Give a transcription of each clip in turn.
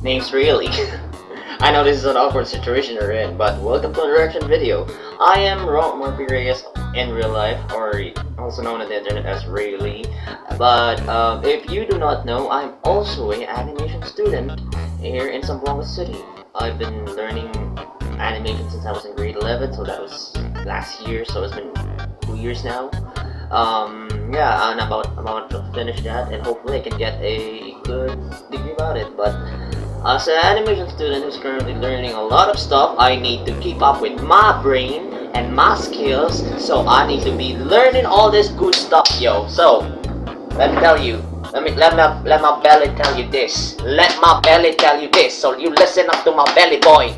Name's really. I know this is an awkward situation you're in, but welcome to a reaction video. I am Murphy Reyes in real life, or also known on the internet as Rayleigh. But if you do not know, I'm also an animation student here in Zamboanga City. I've been learning animation since I was in grade 11, so that was last year, so it's been 2 years now. Yeah, and I'm about to finish that, and hopefully I can get a good degree about it. But as an animation student who's currently learning a lot of stuff, I need to keep up with my brain and my skills, so I need to be learning all this good stuff, yo. So let me tell you, let my belly tell you this. Let my belly tell you this. So you listen up to my belly, boy.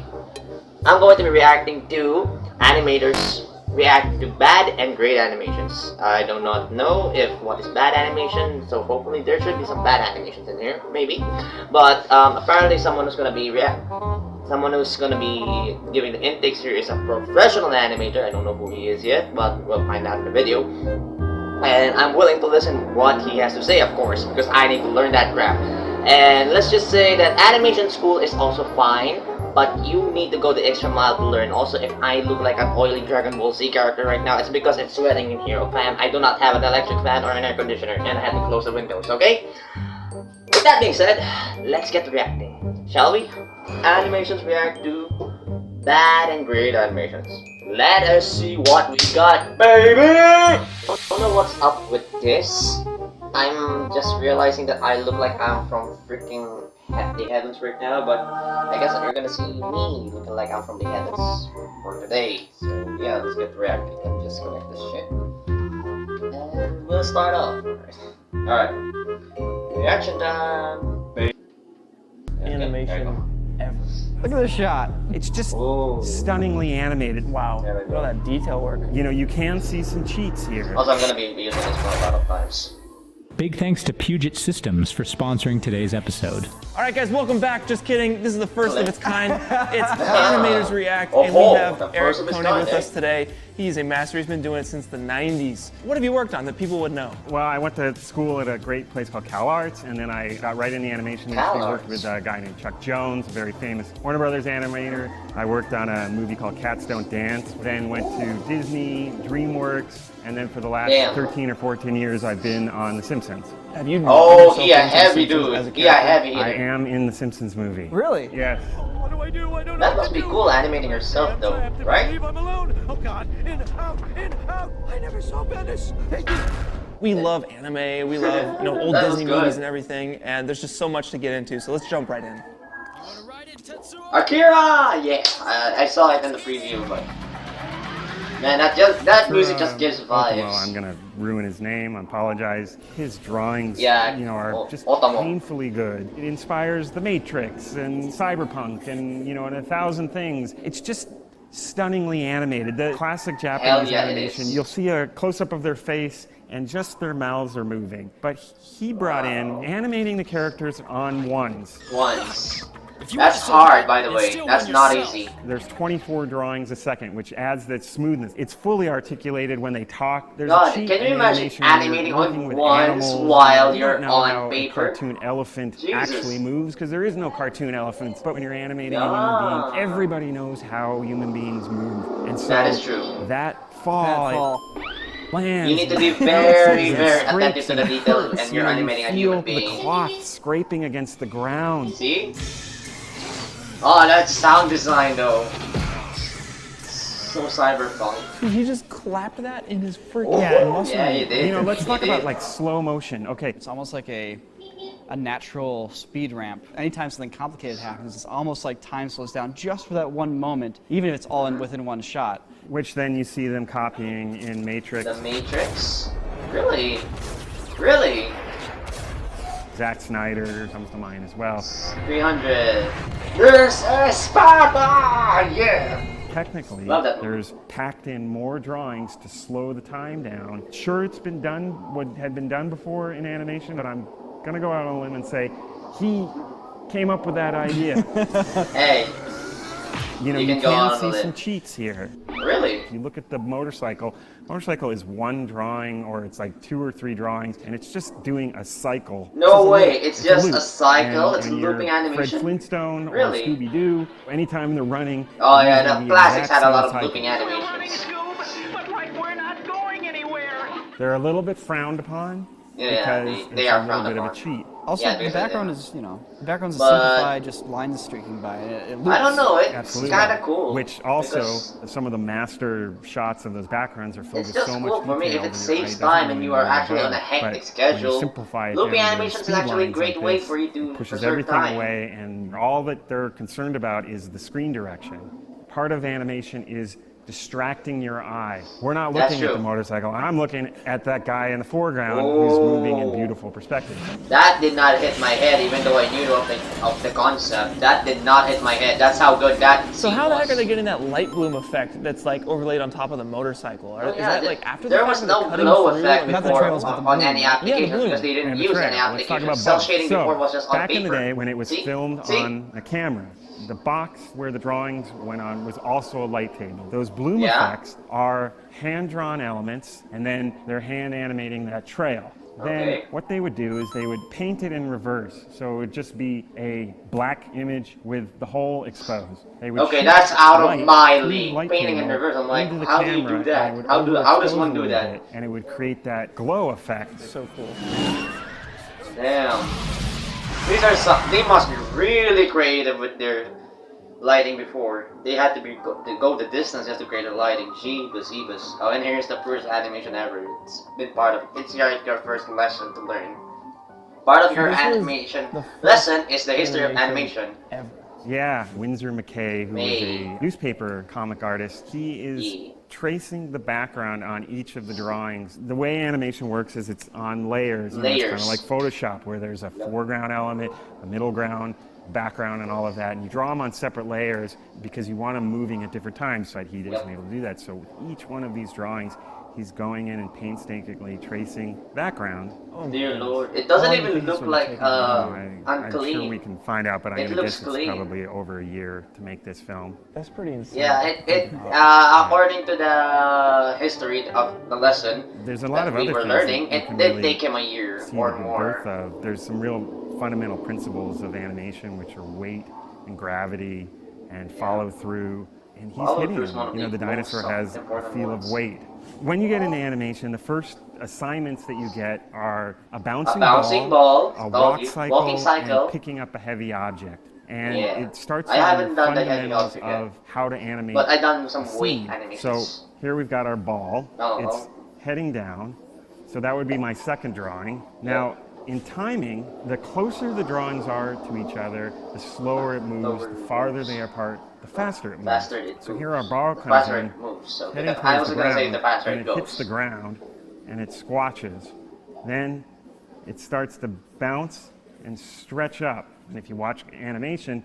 I'm going to be reacting to Animators react to bad and great animations. I do not know if what is bad animation, so hopefully there should be some bad animations in here, maybe. But apparently someone who's gonna be giving the intakes here is a professional animator. I don't know who he is yet, but we'll find out in the video. And I'm willing to listen what he has to say, of course, because I need to learn that crap. And let's just say that animation school is also fine, but you need to go the extra mile to learn. Also, if I look like an oily Dragon Ball Z character right now, it's because it's sweating in here. Fam, I do not have an electric fan or an air conditioner, and I have to close the windows, okay? With that being said, let's get reacting, shall we? Animations react to bad and great animations. Let us see what we got, baby! I don't know what's up with this. I'm just realizing that I look like I'm from freaking the heavens right now, but I guess you're gonna see me looking like I'm from the heavens for today. So yeah, let's get reacting. Let me just connect this shit, and we'll start off. Alright, reaction time. Animation ever. Look at this shot. It's just stunningly animated. Wow. Yeah, Look at all that detail work. You know, you can see some cheats here. Also, I'm gonna be using this for a lot of times. Big thanks to Puget Systems for sponsoring today's episode. All right, guys, welcome back. Just kidding. This is the first of its kind. It's Animators React, and we have Eric Coney with us today. He's a master. He's been doing it since the 90s. What have you worked on that people would know? Well, I went to school at a great place called CalArts, and then I got right in the animation industry. Worked with a guy named Chuck Jones, a very famous Warner Brothers animator. I worked on a movie called Cats Don't Dance, then went to Disney, DreamWorks, and then for the last 13 or 14 years, I've been on The Simpsons. Have you? Oh, he a heavy dude. He a heavy hitter. I am in the Simpsons movie. Really? Yes. What do I do? I don't know. That must be cool animating yourself, though, right? I'm alone. Oh God! In, out, in, out. I never saw Venice. We love anime. We love old Disney movies and everything. And there's just so much to get into. So let's jump right in. Akira! Yeah, I saw it in the preview, but man, that music just gives vibes. Well, I'm gonna ruin his name. I apologize. His drawings, yeah, are just painfully good. It inspires The Matrix and Cyberpunk and and 1,000 things. It's just stunningly animated. The classic Japanese animation. You'll see a close-up of their face and just their mouths are moving. But he brought in animating the characters on ones. That's hard, by the way. That's not easy. There's 24 drawings a second, which adds that smoothness. It's fully articulated when they talk. There's God, a cheat can you imagine animating on with ones animals. while you're know on how paper? A cartoon elephant actually moves, because there is no cartoon elephants. But when you're animating a human being, everybody knows how human beings move. And so that is true. That fall. Lands, you need to be very, very attentive to the details, and you're animating a human being. The cloth scraping against the ground. See? Oh, that sound design though. So cyberpunk. He just clapped that in his freaking muscle. Yeah, he did. Let's talk about like slow motion. Okay. It's almost like a natural speed ramp. Anytime something complicated happens, it's almost like time slows down just for that one moment, even if it's all within one shot. Which then you see them copying in Matrix. The Matrix? Really? Really? Zack Snyder comes to mind as well. 300. There's a Sparta! Yeah! Technically, there's packed in more drawings to slow the time down. Sure, it's been done, what had been done before in animation, but I'm gonna go out on a limb and say he came up with that idea. Hey, you can see some cheats here. Really? If you look at the motorcycle is one drawing, or it's like 2 or 3 drawings, and it's just doing a cycle. No way, it's just a loop. cycle, And it's a when you're looping animation? Fred Flintstone Really? or Scooby-Doo, anytime they're running, Oh they're yeah, using the the classics exact had a lot same of cycle. looping animations. But like we're not going anywhere. They're a little bit frowned upon Yeah, because they it's are a little frowned bit of a upon. cheat. Also, Yeah, the because background I- is, the background's But- simplified, just lines streaking by. It loops. I don't know, it's Absolutely. kind of cool. Which also, because some of the master shots of those backgrounds are filled it's with just so cool much for me detail if it that saves it doesn't time and really you are matter actually on a about. hectic But when you schedule. simplify it Looping down to animations is speed actually a lines great like way this, for you to it pushes preserve everything time. away, and all that they're concerned about is the screen direction. Part of animation is distracting your eye. We're not That's looking at true. the motorcycle. I'm looking at that guy in the foreground who's moving in beautiful perspective. That did not hit my head, even though I knew of the concept. That did not hit my head. That's how good that So scene how the was. heck are they getting that light bloom effect that's like overlaid on top of the motorcycle? Oh, Is yeah, that like after the there fact was that they're no cutting glow through effect and Not the before trails, but the on bloom. any Yeah, application the bloom. because they didn't And the use trail. any Let's talk application. about Cell both. shading So, before was just on back paper. in the day when it was See? filmed See? on a camera, the box where the drawings went on was also a light table. Those bloom Yeah. effects are hand-drawn elements, and then they're hand animating that trail. Then Okay. what they would do is they would paint it in reverse, so it would just be a black image with the whole exposed. They would Okay, shoot that's out of light my through the league. light Painting in table reverse, I'm like, into the how do you camera, do that? and it would How does overexpose one a do little that? bit, and it would create that glow effect. So cool. Damn. They must be really creative with their lighting before. They had to go the distance just to create the lighting. Jeebus. Oh, and here's the first animation ever. It's been part of. It's your first lesson to learn. Part of your this was animation the first lesson is the history of animation. Ever. Yeah, Winsor McKay, who May. was a newspaper comic artist, he is Yeah. tracing the background on each of the drawings. The way animation works is it's on layers. It's kind Layers. of like Photoshop, where there's a foreground element, a middle ground, background, and all of that. And you draw them on separate layers because you want them moving at different times, so he isn't able to do that. So with each one of these drawings, he's going in and painstakingly tracing background. Dear Lord, it doesn't All the even things look would like take I'm unclean. sure we can find out, but I'm It going to looks guess it's clean. probably over a year to make this film. That's pretty insane. Yeah, according to the history of the lesson There's a lot that of we other were things learning, that you it can did really take him a year see or the more. birth of. There's some real fundamental principles of animation, which are weight and gravity and follow through. And he's Follow hitting through is one them. of You know, the the dinosaur most has a important feel ones. of weight. When you get into animation, the first assignments that you get are a bouncing, bouncing ball, ball, a walking walk cycle, cycle. and picking up a heavy object. And Yeah. it starts I with haven't the done the heavy fundamentals object yet. of how to animate. But I done some a weight scene. animations. So here we've got our ball. Oh. It's heading down. So that would be my second drawing. Now, in timing, the closer the drawings are to each other, the slower it moves, the farther they are apart, the faster it moves. Faster it So here our ball comes faster in, it moves. So heading I towards was the gonna say ground, the faster and it it hits goes. the ground, and it squatches. Then it starts to bounce and stretch up. And if you watch animation,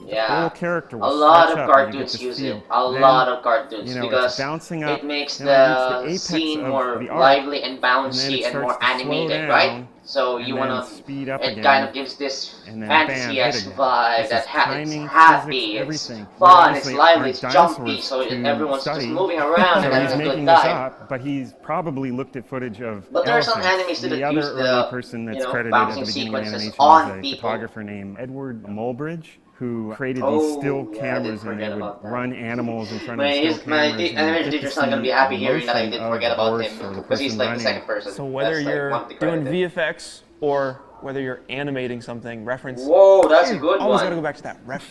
the whole character will a lot stretch of up and you get cartoons this use feel. it. A Then, lot of cartoons you know, because it's bouncing up, it makes then it the reaches the scene apex more of the arc, lively and and then bouncy it and more starts to slow animated, down, right? So and you then wanna speed up it again, kind of gives this and then bam, hit fancy-ass again. vibe This that is it's timing, happy, physics, it's everything. fun, Now, it's obviously, lively, aren't it's jumpy, dinosaurs so to everyone's just study. moving around So and he's having a making good this time. up, but he's probably looked at footage of But there are some elephants. animes that The use other the, early person that's credited at bouncing the beginning of sequences animation on was a people. photographer named Edward Mulbridge, who created these still yeah, I did cameras, and they forget would about that. run animals in front of My, the still his, my cameras. and animation get to teacher's not gonna see be happy the hearing that I motion did of forget the about horse him or the because he's person like the running. second person. So whether That's, like, you're one of the doing credits. VFX or whether you're animating something, reference. Whoa, that's a good Always one. gotta go back to that ref.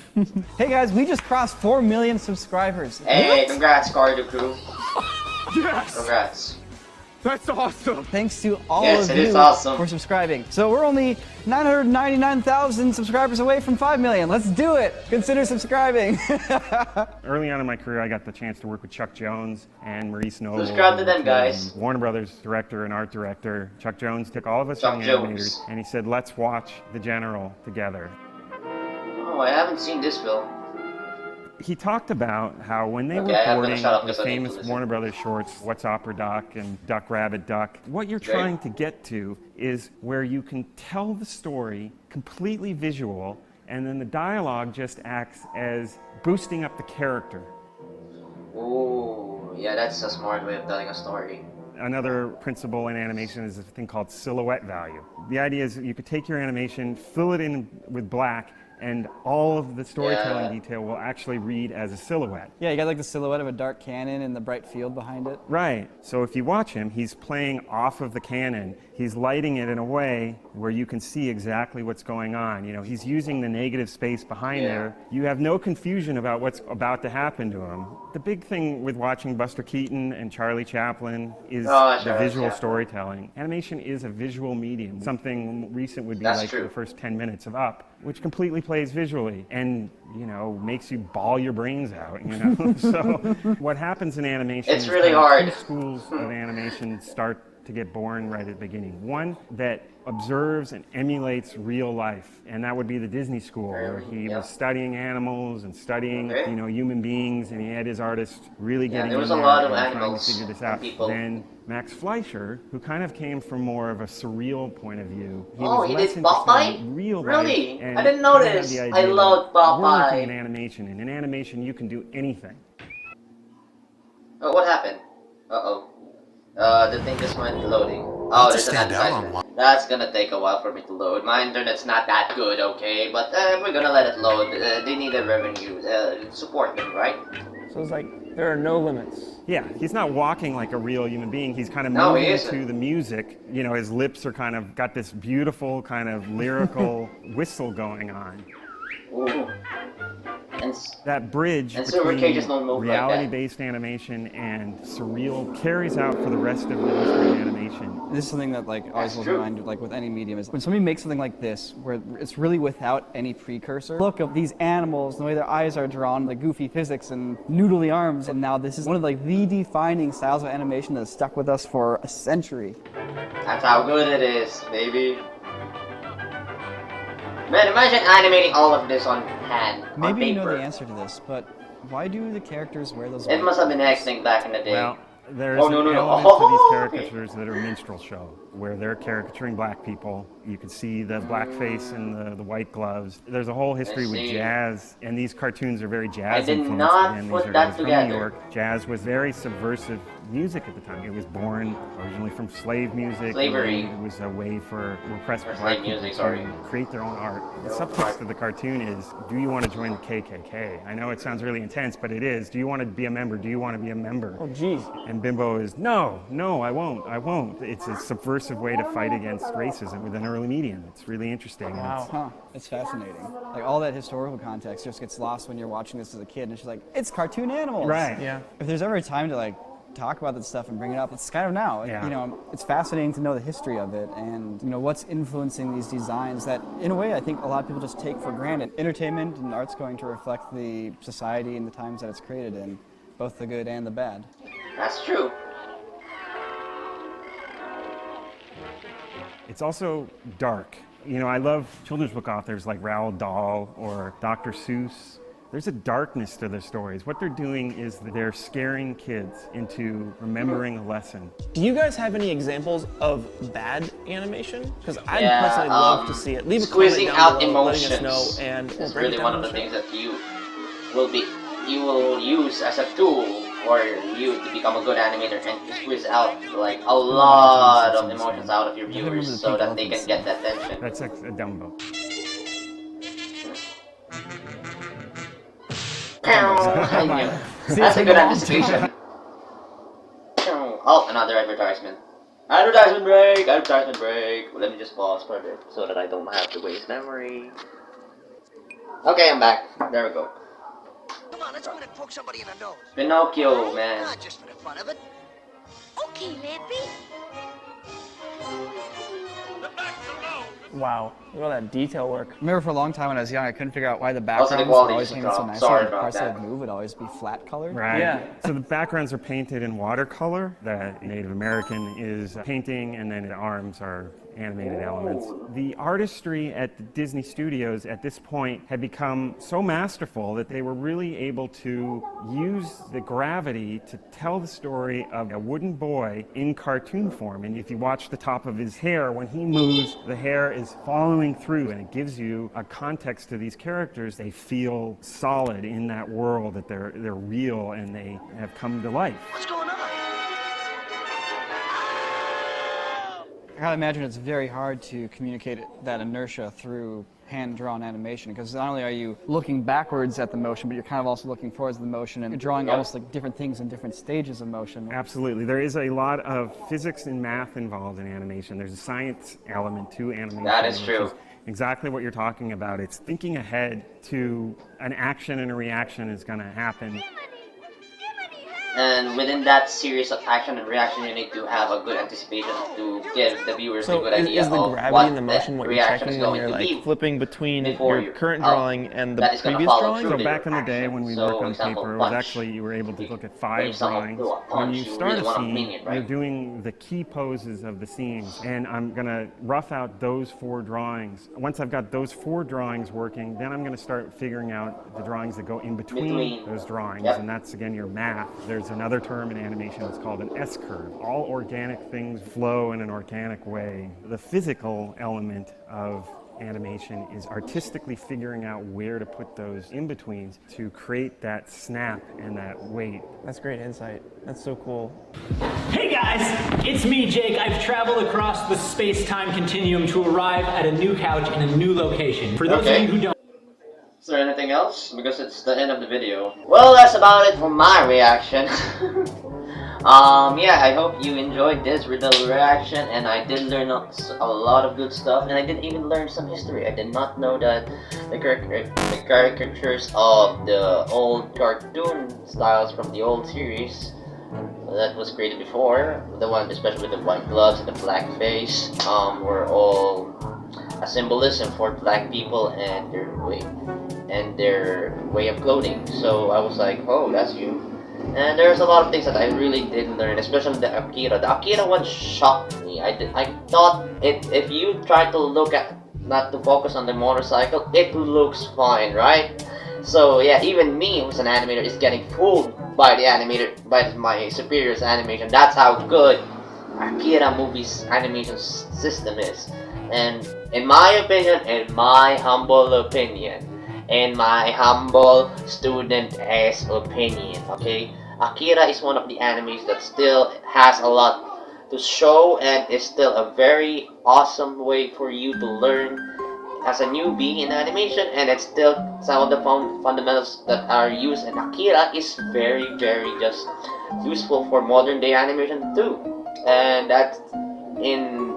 Hey guys, we just crossed 4 million subscribers. Hey, congrats, Cardio Crew. Yes! Congrats. That's awesome! Thanks to all Yes, of it is you awesome. for subscribing. So we're only 999,000 subscribers away from 5 million. Let's do it. Consider subscribing. Early on in my career, I got the chance to work with Chuck Jones and Maurice Noble. Subscribe to them, who was guys. Warner Brothers director and art director. Chuck Jones took all of us Chuck young Jones. animators, and he said, "Let's watch The General together." Oh, I haven't seen this film. He talked about how when they Okay, were I'm gonna boarding shut up the because I need to famous listen. Warner Brothers shorts, What's Opera Duck and Duck Rabbit Duck, what you're Okay. trying to get to is where you can tell the story completely visual, and then the dialogue just acts as boosting up the character. Ooh. yeah, that's a smart way of telling a story. Another principle in animation is a thing called silhouette value. The idea is that you could take your animation, fill it in with black, and all of the storytelling detail will actually read as a silhouette. Yeah, you got like the silhouette of a dark cannon and the bright field behind it. Right. So if you watch him, he's playing off of the cannon. He's lighting it in a way where you can see exactly what's going on. You know, he's using the negative space behind there. You have no confusion about what's about to happen to him. The big thing with watching Buster Keaton and Charlie Chaplin is the visual storytelling. Animation is a visual medium. Something recent would be the first 10 minutes of Up, which completely plays visually and, you know, makes you bawl your brains out, you know. So what happens in animation is really hard. Two schools of animation start to get born right at the beginning. One that observes and emulates real life, and that would be the Disney school, where he was studying animals and studying, you know, human beings, and he had his artists really getting there was in a there lot of and animals trying to figure this out. people. Then Max Fleischer, who kind of came from more of a surreal point of view. He was did less interested Popeye? in real Really? life, and I didn't kind of had notice. the I idea loved that we're Popeye. looking at animation, and in animation you can do anything. Oh, what happened? The thing just went loading. Oh, there's an advertisement. That's gonna take a while for me to load. My internet's not that good, okay? But we're gonna let it load. They need a revenue. Support them, right? So it's like, there are no limits. Yeah, he's not walking like a real human being. He's kind of moving to the music. You know, his lips are kind of got this beautiful kind of lyrical whistle going on. Ooh. That bridge between reality-based animation and surreal carries out for the rest of the history of animation. This is something that like always blows my mind, like with any medium, is when somebody makes something like this, where it's really without any precursor. Look of these animals, the way their eyes are drawn, the goofy physics and noodly arms, and now this is one of like the defining styles of animation that has stuck with us for a century. That's how good it is, baby. Man, imagine animating all of this on hand, Maybe on you paper. know the answer to this, but why do the characters wear those? It must have been extinct back in the day. Well, there's an element to these caricatures that are minstrel show, where they're caricaturing black people. You can see the blackface and the white gloves. There's a whole history with jazz, and these cartoons are very jazz influenced. Again, these are guys from New York. Jazz was very subversive music at the time. It was born originally from slave music. Slavery. It was a way for repressed black people to create their own art. The subtext of the cartoon is, do you want to join the KKK? I know it sounds really intense, but it is. Do you want to be a member? Do you want to be a member? Oh, geez. And Bimbo is, no, I won't. It's a subversive way to fight against racism with an early medium. It's really interesting. Wow. It's fascinating. Like all that historical context just gets lost when you're watching this as a kid, and it's just like, it's cartoon animals. Right. Yeah. If there's ever a time to like talk about this stuff and bring it up, it's kind of now. Yeah. You know, it's fascinating to know the history of it and, you know, what's influencing these designs that, in a way, I think a lot of people just take for granted. Entertainment and art's going to reflect the society and the times that it's created in, both the good and the bad. That's true. It's also dark. You know, I love children's book authors like Roald Dahl or Dr. Seuss. There's a darkness to their stories. What they're doing is that they're scaring kids into remembering a lesson. Do you guys have any examples of bad animation? Because I'd personally love to see it. Leave a comment down below letting us know, and it's really one of the things that you will use as a tool for you to become a good animator and to squeeze out like a lot of emotions out of your viewers so that they can get that attention. That's a Dumbo. That's a good anticipation. Oh, another advertisement. Advertisement break! Advertisement break! Let me just pause for a bit so that I don't have to waste memory. Okay, I'm back. There we go. Come on, let's go and poke somebody in the nose. Pinocchio, man. Not just for the fun of it. Okay, Lappy. Wow, look at all that detail work. I remember for a long time when I was young, I couldn't figure out why the backgrounds were always painted so nice. Sorry The about parts that. that would move would always be flat colored. Right. Yeah. So the backgrounds are painted in watercolor. The Native American is painting, and then the arms are animated elements. The artistry at the Disney Studios at this point had become so masterful that they were really able to use the gravity to tell the story of a wooden boy in cartoon form. And if you watch the top of his hair, when he moves, the hair is following through, and it gives you a context to these characters. They feel solid in that world, that they're real and they have come to life. What's going on? I gotta imagine it's very hard to communicate that inertia through hand-drawn animation, because not only are you looking backwards at the motion, but you're kind of also looking forwards to the motion, and you're drawing almost like different things in different stages of motion. Absolutely. There is a lot of physics and math involved in animation. There's a science element to animation. That is true. Exactly what you're talking about. It's thinking ahead to an action and a reaction is going to happen. And within that series of action and reaction, you need to have a good anticipation to give the viewers a good idea is the of gravity what and the motion what you're reaction is checking when going you're to like be flipping between before your current drawing and the that is gonna previous follow drawing? through So to back in your the day action. when we So, worked on example, paper, it was punch. actually, you were able to look at When 5 someone drawings. do a When punch, you you start really a wanna scene, mean it, right? you're doing the key poses of the scenes, and I'm going to rough out those 4 drawings. Once I've got those 4 drawings working, then I'm going to start figuring out the drawings that go in between those drawings, Yep. and that's, again, your math. There's another term in animation, it's called an S-curve. All organic things flow in an organic way. The physical element of animation is artistically figuring out where to put those in-betweens to create that snap and that weight. That's great insight. That's so cool. Hey guys, it's me, Jake. I've traveled across the space-time continuum to arrive at a new couch in a new location. For those of you who don't Is there anything else? Because it's the end of the video. Well, that's about it for my reaction. Yeah, I hope you enjoyed this little reaction, and I did learn a lot of good stuff, and I did even learn some history. I did not know that the caricatures of the old cartoon styles from the old series that was created before, the one especially with the white gloves and the black face, were all a symbolism for black people and their way of clothing. So I was like, oh, that's you. And there's a lot of things that I really did learn, especially the Akira. The Akira one shocked me. I thought if you try to look at, not to focus on the motorcycle, it looks fine, right? So yeah, even me, who's an animator, is getting fooled by the animator, by my superior's animation. That's how good Akira movie's animation system is. And in my opinion, in my humble student-ass opinion, okay, Akira is one of the animes that still has a lot to show and is still a very awesome way for you to learn as a newbie in animation, and it's still some of the fundamentals that are used in Akira is very, very just useful for modern day animation too. And that, in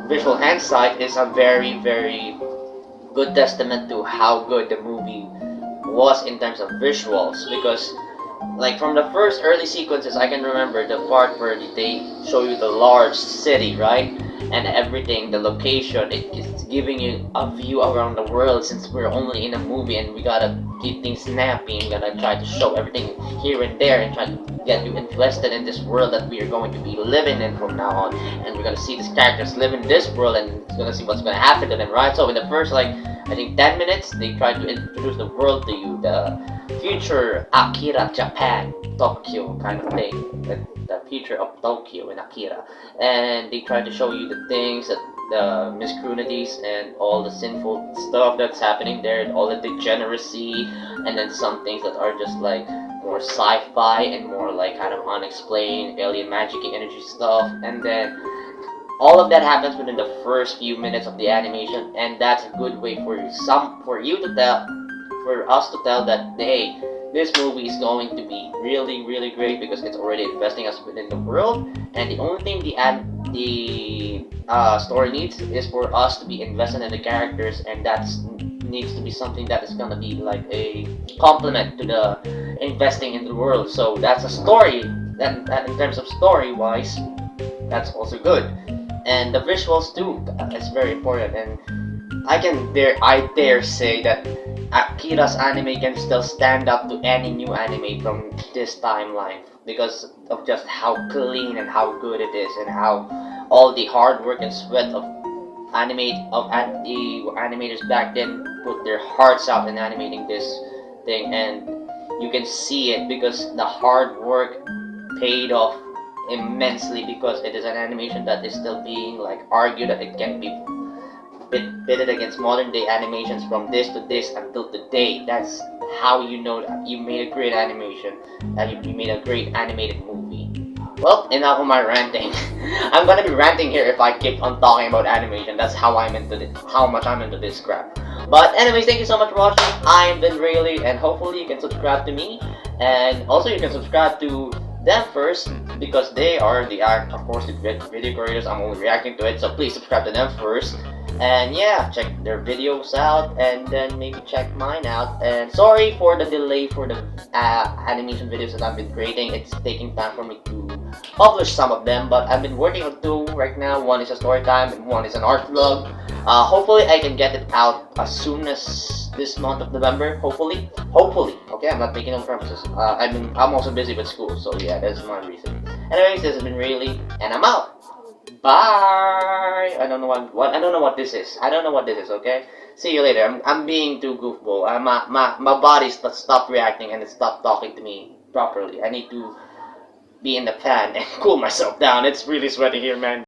visual hindsight, is a very, very good testament to how good the movie was in terms of visuals, because like from the first early sequences, I can remember the part where they show you the large city, right? And everything, the location, it's giving you a view around the world, since we're only in a movie and we gotta keep things snappy and gonna try to show everything here and there and try to get you invested in this world that we are going to be living in from now on. And we're gonna see these characters live in this world and it's gonna see what's gonna happen to them, right? So in the first, like, I think 10 minutes, they try to introduce the world to you, the future Akira Japan, Tokyo kind of thing, the future of Tokyo in Akira. And they try to show you the things, that the miscreanties and all the sinful stuff that's happening there, and all the degeneracy, and then some things that are just like more sci-fi and more like kind of unexplained alien magic energy stuff. And then all of that happens within the first few minutes of the animation, and that's a good way for us to tell that, hey, this movie is going to be really, really great because it's already investing us within the world, and the only thing the story needs is for us to be invested in the characters, and that needs to be something that is gonna be like a complement to the investing in the world. So that's a story that in terms of story wise, that's also good. And the visuals too, is very important, and I dare say that Akira's anime can still stand up to any new anime from this timeline because of just how clean and how good it is, and how all the hard work and sweat of the animators back then put their hearts out in animating this thing, and you can see it because the hard work paid off immensely, because it is an animation that is still being like argued that it can be pitted against modern day animations from this to this until today. That's how you know that you made a great animation, that you made a great animated movie. Well, enough of my ranting. I'm gonna be ranting here if I keep on talking about animation. That's how how much I'm into this crap. But anyways, thank you so much for watching. I've been Rayleigh, and hopefully you can subscribe to me, and also you can subscribe to them first, because they are of course the video creators. I'm only reacting to it, so please subscribe to them first. And yeah, check their videos out, and then maybe check mine out. And sorry for the delay for the animation videos that I've been creating. It's taking time for me to publish some of them, but I've been working on 2 right now. One is a story time and one is an art vlog. Hopefully I can get it out as soon as this month of November. Hopefully. Okay, I'm not making no promises. I'm also busy with school, so yeah, that's my reason. Anyways, this has been Rayleigh, and I'm out. Bye. I don't know what this is. Okay. See you later. I'm being too goofball. My body stopped reacting and it stopped talking to me properly. I need to be in the fan and cool myself down. It's really sweaty here, man.